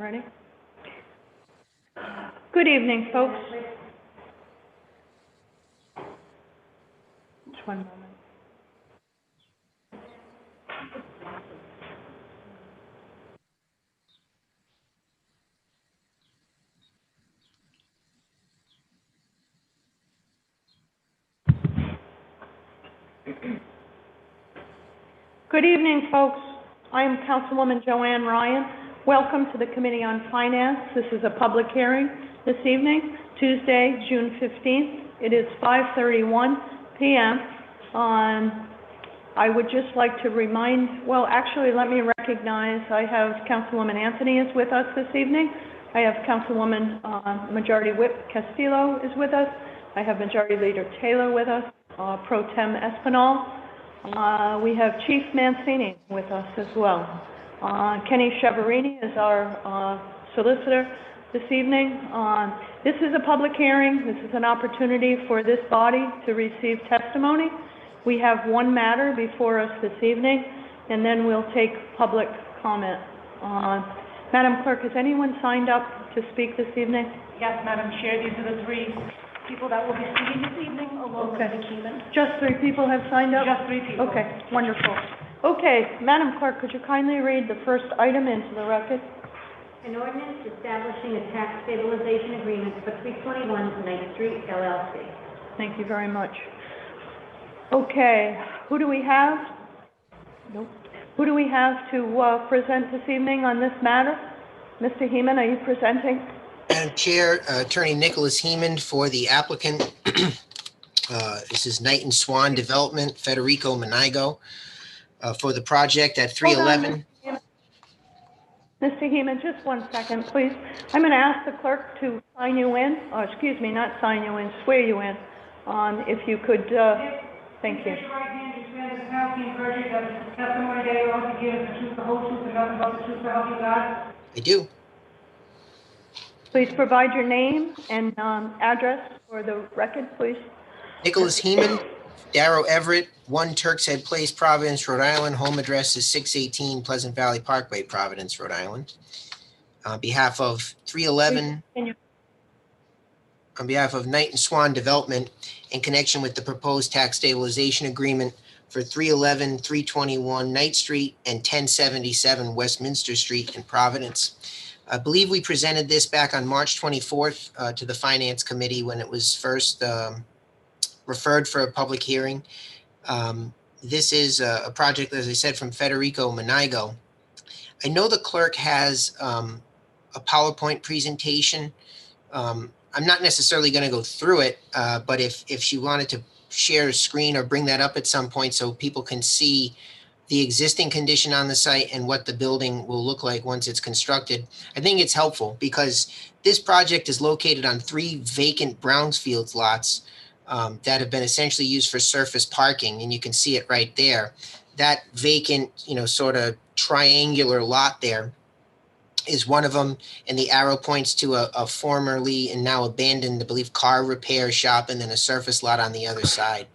Ready? Good evening, folks. Just one moment. Good evening, folks. I am Councilwoman Joanne Ryan. Welcome to the Committee on Finance. This is a public hearing this evening, Tuesday, June 15th. It is 5:31 p.m. I would just like to remind, well, actually, let me recognize I have Councilwoman Anthony is with us this evening. I have Councilwoman Majority Whip Castillo is with us. I have Majority Leader Taylor with us, Pro Tem Espinal. We have Chief Mancini with us as well. Kenny Cheverini is our solicitor this evening. This is a public hearing. This is an opportunity for this body to receive testimony. We have one matter before us this evening, and then we'll take public comment. Madam Clerk, has anyone signed up to speak this evening? Yes, Madam Chair, these are the three people that will be speaking this evening, along with Ms. Keeman. Just 3 people have signed up? Just 3 people. Okay, wonderful. Okay, Madam Clerk, could you kindly read the first item into the record? An ordinance establishing a tax stabilization agreement for 321 Knight Street, LLC. Thank you very much. Okay, who do we have? Nope. Who do we have to present this evening on this matter? Mr. Heeman, are you presenting? Madam Chair, Attorney Nicholas Heeman for the applicant. This is Knight and Swan Development, Federico Manigo, for the project at 311. Mr. Heeman, just 1 second, please. I'm going to ask the clerk to sign you in, or excuse me, not sign you in, swear you in. If you could, thank you. Raise your right hand, you swear that the testimony and perjury that the testimony that you're about to give is the truth, the whole truth, and nothing but the truth, so help you God? I do. Please provide your name and address for the record, please. Nicholas Heeman, Darrow Everett, 1 Turk's Head Place, Providence, Rhode Island. Home address is 618 Pleasant Valley Parkway, Providence, Rhode Island. On behalf of 311, on behalf of Knight and Swan Development, in connection with the proposed tax stabilization agreement for 311, 321 Knight Street and 1077 Westminster Street in Providence. I believe we presented this back on March 24th to the Finance Committee when it was first referred for a public hearing. This is a project, as I said, from Federico Manigo. I know the clerk has a PowerPoint presentation. I'm not necessarily going to go through it, but if she wanted to share a screen or bring that up at some point so people can see the existing condition on the site and what the building will look like once it's constructed, I think it's helpful because this project is located on 3 vacant brownfields lots that have been essentially used for surface parking, and you can see it right there. That vacant, sort of triangular lot there is one of them, and the arrow points to a formerly and now abandoned, I believe, car repair shop, and then a surface lot on the other side.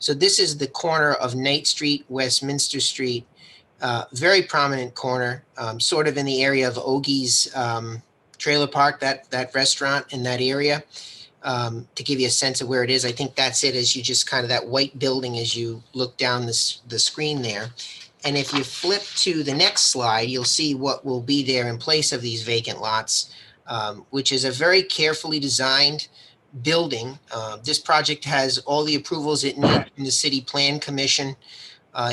So this is the corner of Knight Street, Westminster Street, very prominent corner, sort of in the area of Ogie's Trailer Park, that restaurant in that area. To give you a sense of where it is, I think that's it, as you just kind of that white building as you look down the screen there. And if you flip to the next slide, you'll see what will be there in place of these vacant lots, which is a very carefully designed building. This project has all the approvals it needs from the City Plan Commission.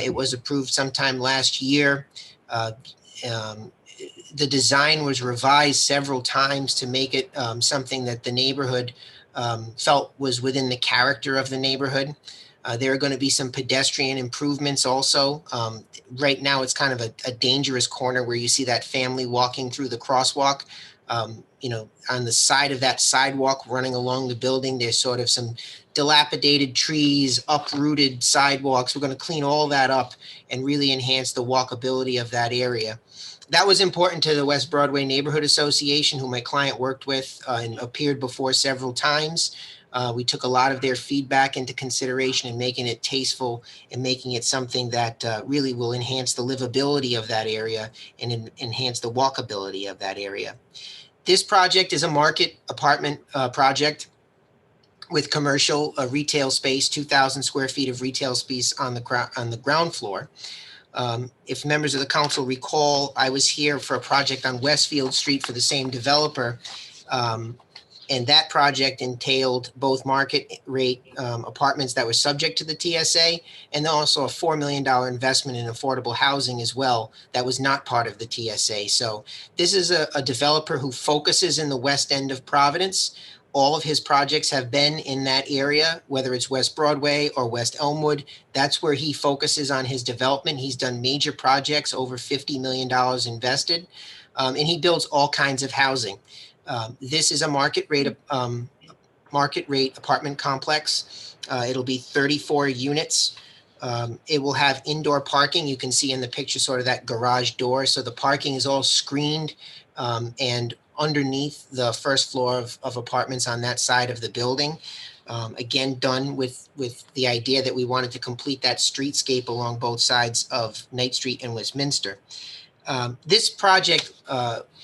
It was approved sometime last year. The design was revised several times to make it something that the neighborhood felt was within the character of the neighborhood. There are going to be some pedestrian improvements also. Right now, it's kind of a dangerous corner where you see that family walking through the crosswalk. On the side of that sidewalk running along the building, there's sort of some dilapidated trees, uprooted sidewalks. We're going to clean all that up and really enhance the walkability of that area. That was important to the West Broadway Neighborhood Association, who my client worked with and appeared before several times. We took a lot of their feedback into consideration and making it tasteful and making it something that really will enhance the livability of that area and enhance the walkability of that area. This project is a market apartment project with commercial retail space, 2,000 square feet of retail space on the ground floor. If members of the council recall, I was here for a project on Westfield Street for the same developer. And that project entailed both market rate apartments that were subject to the TSA and also a $4 million investment in affordable housing as well that was not part of the TSA. So this is a developer who focuses in the west end of Providence. All of his projects have been in that area, whether it's West Broadway or West Elmwood. That's where he focuses on his development. He's done major projects, over $50 million invested, and he builds all kinds of housing. This is a market rate apartment complex. It'll be 34 units. It will have indoor parking. You can see in the picture sort of that garage door. So the parking is all screened and underneath the first floor of apartments on that side of the building. Again, done with the idea that we wanted to complete that streetscape along both sides of Knight Street and Westminster. This project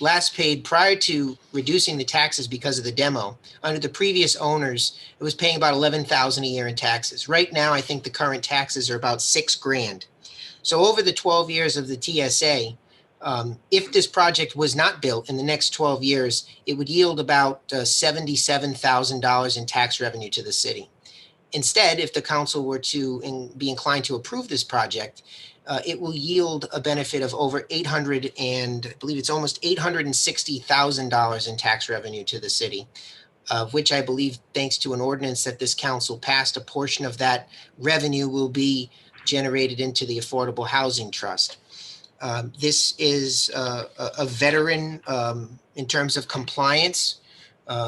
last paid prior to reducing the taxes because of the demo. Under the previous owners, it was paying about $11,000 a year in taxes. Right now, I think the current taxes are about $6,000. So over the 12 years of the TSA, if this project was not built in the next 12 years, it would yield about $77,000 in tax revenue to the city. Instead, if the council were to be inclined to approve this project, it will yield a benefit of over almost $860,000 in tax revenue to the city, which I believe, thanks to an ordinance that this council passed, a portion of that revenue will be generated into the Affordable Housing Trust. This is a veteran in terms of compliance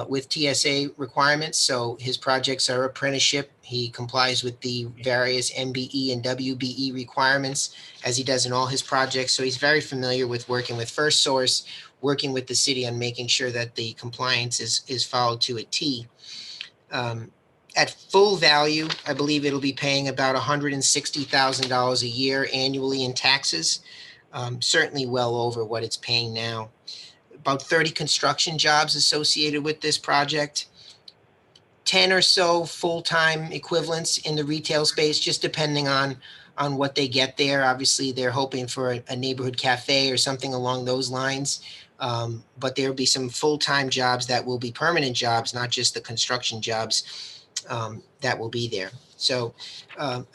with TSA requirements. So his projects are apprenticeship. He complies with the various MBE and WBE requirements as he does in all his projects. So he's very familiar with working with First Source, working with the city on making sure that the compliance is followed to a T. At full value, I believe it'll be paying about $160,000 a year annually in taxes, certainly well over what it's paying now. About 30 construction jobs associated with this project, 10 or so full-time equivalents in the retail space, just depending on what they get there. Obviously, they're hoping for a neighborhood cafe or something along those lines. But there'll be some full-time jobs that will be permanent jobs, not just the construction jobs that will be there. So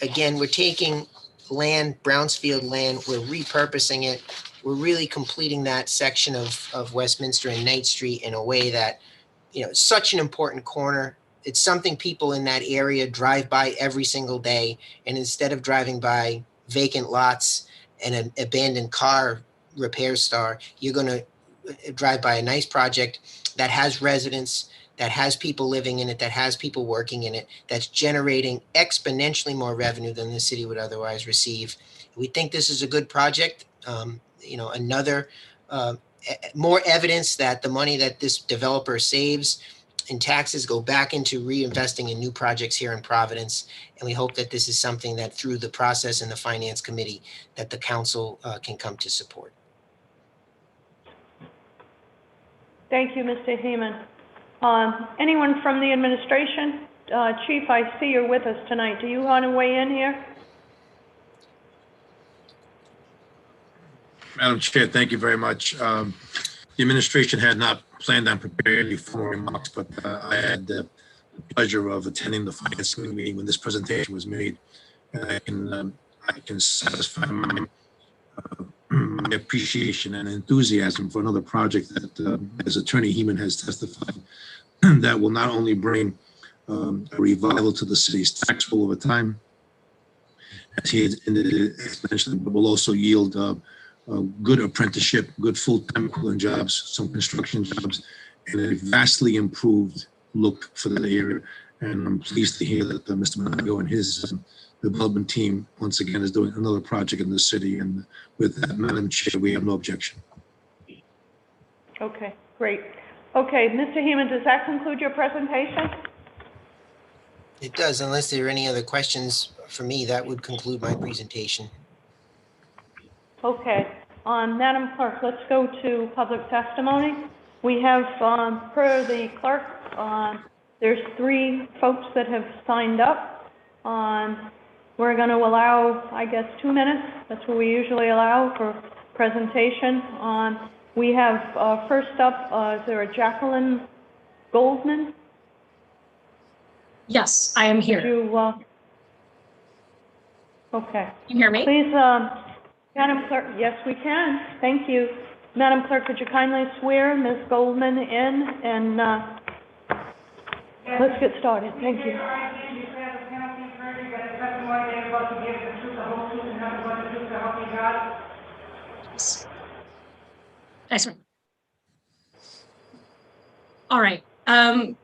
again, we're taking land, Brownsfield land, we're repurposing it. We're really completing that section of Westminster and Knight Street in a way that, it's such an important corner. It's something people in that area drive by every single day. And instead of driving by vacant lots and an abandoned car repair store, you're going to drive by a nice project that has residents, that has people living in it, that has people working in it, that's generating exponentially more revenue than the city would otherwise receive. We think this is a good project. Another more evidence that the money that this developer saves in taxes go back into reinvesting in new projects here in Providence. And we hope that this is something that through the process in the Finance Committee that the council can come to support. Thank you, Mr. Heeman. Anyone from the administration? Chief, I see you're with us tonight. Do you want to weigh in here? Madam Chair, thank you very much. The administration had not planned on preparing any formal remarks, but I had the pleasure of attending the Finance Committee meeting when this presentation was made. And I can satisfy my appreciation and enthusiasm for another project that, as Attorney Heeman has testified, that will not only bring a revival to the city's tax roll over time, as he had indicated exponentially, but will also yield good apprenticeship, good full-time equivalent jobs, some construction jobs, and a vastly improved look for that area. And I'm pleased to hear that Mr. Monago and his development team, once again, is doing another project in the city. And with that, Madam Chair, we have no objection. Okay, great. Okay, Mr. Heeman, does that conclude your presentation? It does. Unless there are any other questions for me, that would conclude my presentation. Okay, Madam Clerk, let's go to public testimony. We have, per the clerk, there's 3 folks that have signed up. We're going to allow, I guess, 2 minutes. That's what we usually allow for presentation. We have, first up, is there a Jacqueline Goldman? Yes, I am here. Could you, okay. Can you hear me? Please, Madam Clerk, yes, we can. Thank you. Madam Clerk, could you kindly swear Ms. Goldman in, and let's get started. Thank you. Raise your right hand. You swear the penalty of perjury that the testimony that you're about to give is the truth, the whole truth, and nothing but the truth, so help you God? Excellent. All right.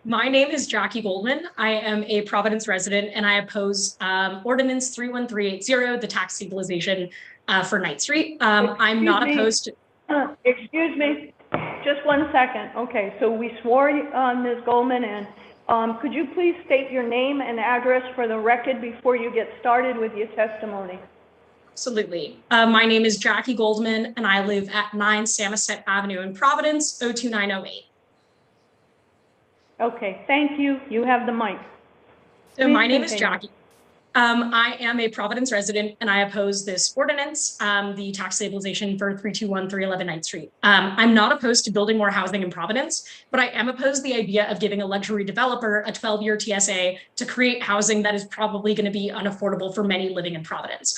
My name is Jackie Goldman. I am a Providence resident, and I oppose Ordinance 31380, the tax stabilization for Knight Street. I'm not opposed to. Excuse me, just 1 second. Okay, so we swore Ms. Goldman in. Could you please state your name and address for the record before you get started with your testimony? Absolutely. My name is Jackie Goldman, and I live at 9 Samoset Avenue in Providence, 02908. Okay, thank you. You have the mic. So my name is continue. Jackie. I am a Providence resident, and I oppose this ordinance, the tax stabilization for 321-311 Knight Street. I'm not opposed to building more housing in Providence, but I am opposed to the idea of giving a luxury developer a 12-year TSA to create housing that is probably going to be unaffordable for many living in Providence.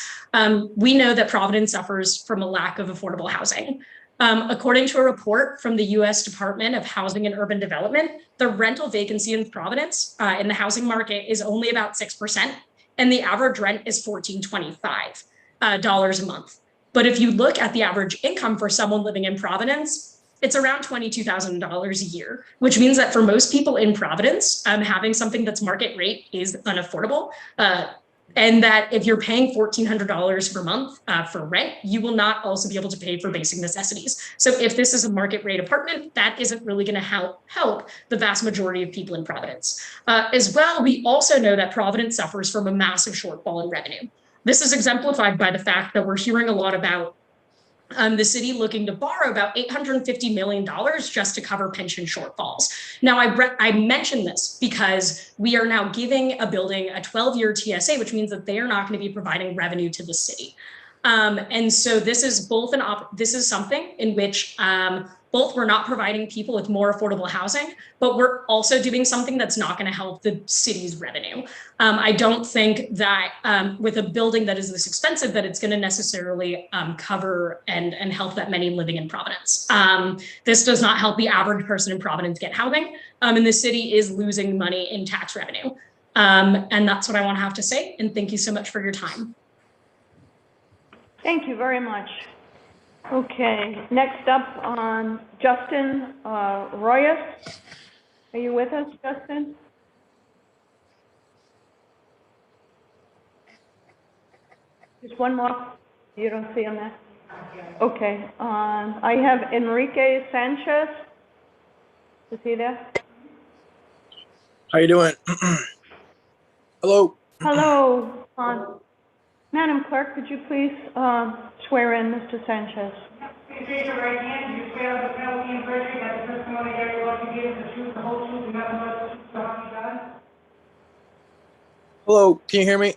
We know that Providence suffers from a lack of affordable housing. According to a report from the U.S. Department of Housing and Urban Development, the rental vacancy in Providence in the housing market is only about 6%, and the average rent is $1,425 a month. But if you look at the average income for someone living in Providence, it's around $22,000 a year, which means that for most people in Providence, having something that's market rate is unaffordable. And that if you're paying $1,400 per month for rent, you will not also be able to pay for basic necessities. So if this is a market rate apartment, that isn't really going to help the vast majority of people in Providence. As well, we also know that Providence suffers from a massive shortfall in revenue. This is exemplified by the fact that we're hearing a lot about the city looking to borrow about $850 million just to cover pension shortfalls. Now, I mentioned this because we are now giving a building a 12-year TSA, which means that they are not going to be providing revenue to the city. And so this is something in which both we're not providing people with more affordable housing, but we're also doing something that's not going to help the city's revenue. I don't think that with a building that is this expensive that it's going to necessarily cover and help that many living in Providence. This does not help the average person in Providence get housing, and the city is losing money in tax revenue. And that's what I want to have to say, and thank you so much for your time. Thank you very much. Okay, next up on Justin Royas. Are you with us, Justin? Just one more. You don't see him there? Okay. I have Enrique Sanchez. Is he there? How you doing? Hello. Hello. Madam Clerk, could you please swear in Mr. Sanchez? Please raise your right hand. You swear under penalty of perjury that the testimony that you're about to give is the truth, the whole truth, and nothing but the truth, so help you God? Hello. Can you hear me?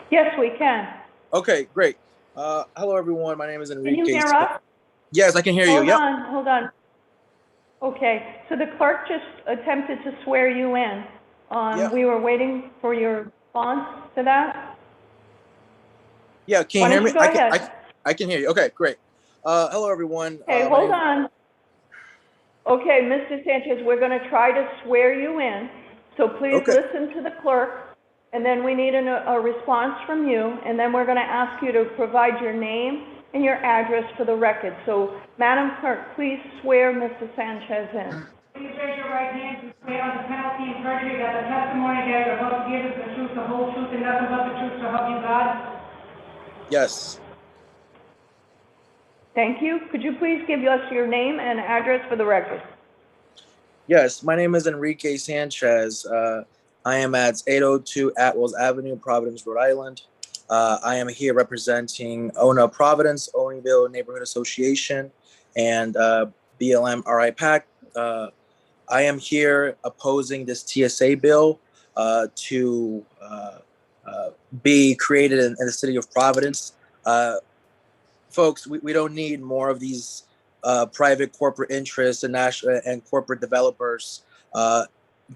Yes, we can. Okay, great. Hello, everyone. My name is Enrique. Can you hear us? Yes, I can hear you. Yep. Hold on. Okay, so the clerk just attempted to swear you in. Yep. We were waiting for your response to that. Yeah, can you Why hear don't me? you go ahead? I can hear you. Okay, great. Hello, everyone. Okay, hold on. Okay, Mr. Sanchez, we're going to try to swear you in, so please Okay. listen to the clerk, and then we need a response from you, and then we're going to ask you to provide your name and your address for the record. So, Madam Clerk, please swear Mr. Sanchez in. Please raise your right hand. You swear under penalty of perjury that the testimony that you're about to give is the truth, the whole truth, and nothing but the truth, so help you God? Yes. Thank you. Could you please give us your name and address for the record? Yes, my name is Enrique Sanchez. I am at 802 Atwells Avenue, Providence, Rhode Island. I am here representing ONA Providence, Owneyville Neighborhood Association, and BLM RI PAC. I am here opposing this TSA bill to be created in the city of Providence. Folks, we don't need more of these private corporate interests and national and corporate developers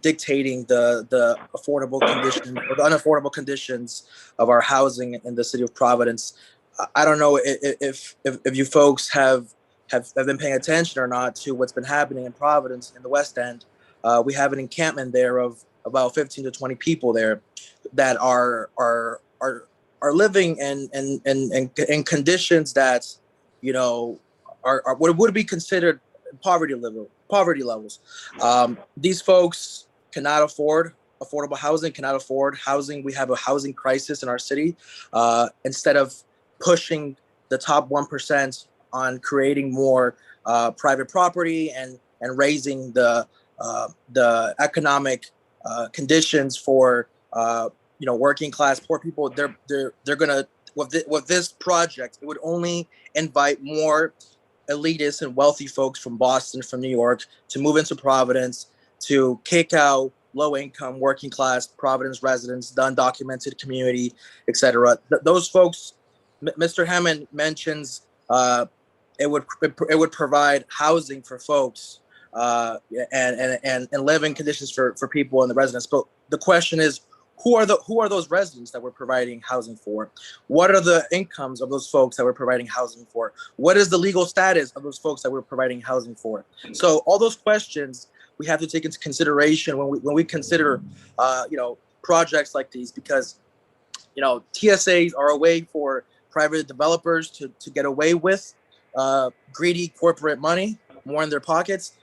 dictating the affordable conditions or the unaffordable conditions of our housing in the city of Providence. I don't know if you folks have been paying attention or not to what's been happening in Providence in the West End. We have an encampment there of about 15 to 20 people there that are living in conditions that, you know, are what would be considered poverty levels. These folks cannot afford affordable housing, cannot afford housing. We have a housing crisis in our city. Instead of pushing the top 1% on creating more private property and raising the economic conditions for working class poor people, they're gonna with this project, it would only invite more elitists and wealthy folks from Boston, from New York, to move into Providence, to kick out low-income, working-class Providence residents, the undocumented community, etc. Those folks, Mr. Hammond mentions, it would provide housing for folks and living conditions for people and the residents. But the question is, who are those residents that we're providing housing for? What are the incomes of those folks that we're providing housing for? What is the legal status of those folks that we're providing housing for? So all those questions we have to take into consideration when we consider projects like these, because TSAs are a way for private developers to get away with greedy corporate money, more in their pockets.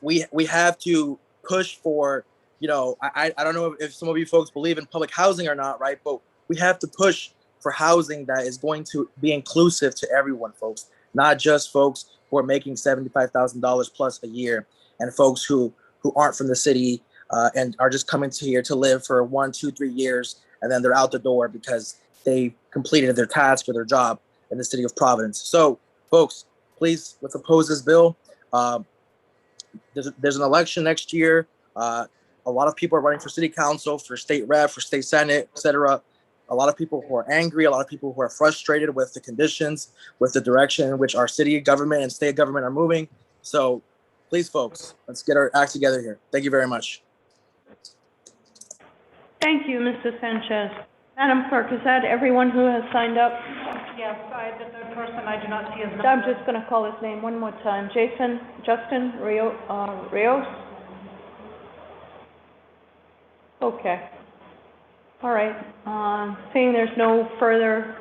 We have to push for, I don't know if some of you folks believe in public housing or not, right? But we have to push for housing that is going to be inclusive to everyone, folks, not just folks who are making $75,000 plus a year, and folks who aren't from the city and are just coming to here to live for 1, 2, 3 years, and then they're out the door because they completed their task or their job in the city of Providence. So, folks, please, let's oppose this bill. There's an election next year. A lot of people are running for city council, for state rep, for state senate, etc. A lot of people who are angry, a lot of people who are frustrated with the conditions, with the direction in which our city government and state government are moving. So please, folks, let's get our act together here. Thank you very much. Thank you, Mr. Sanchez. Madam Clerk, is that everyone who has signed up? Yes, the third person, I do not see his number. I'm just going to call his name one more time. Justin Rios? Okay. All right. Seeing there's no further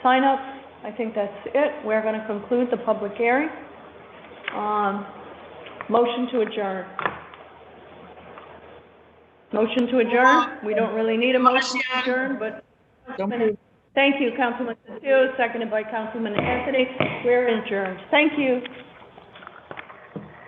sign-ups, I think that's it. We're going to conclude the public hearing. Motion to adjourn. Motion to adjourn. We don't really need a motion to adjourn, but thank you, Councilman Castillo, seconded by Councilman Anthony. We're adjourned. Thank you.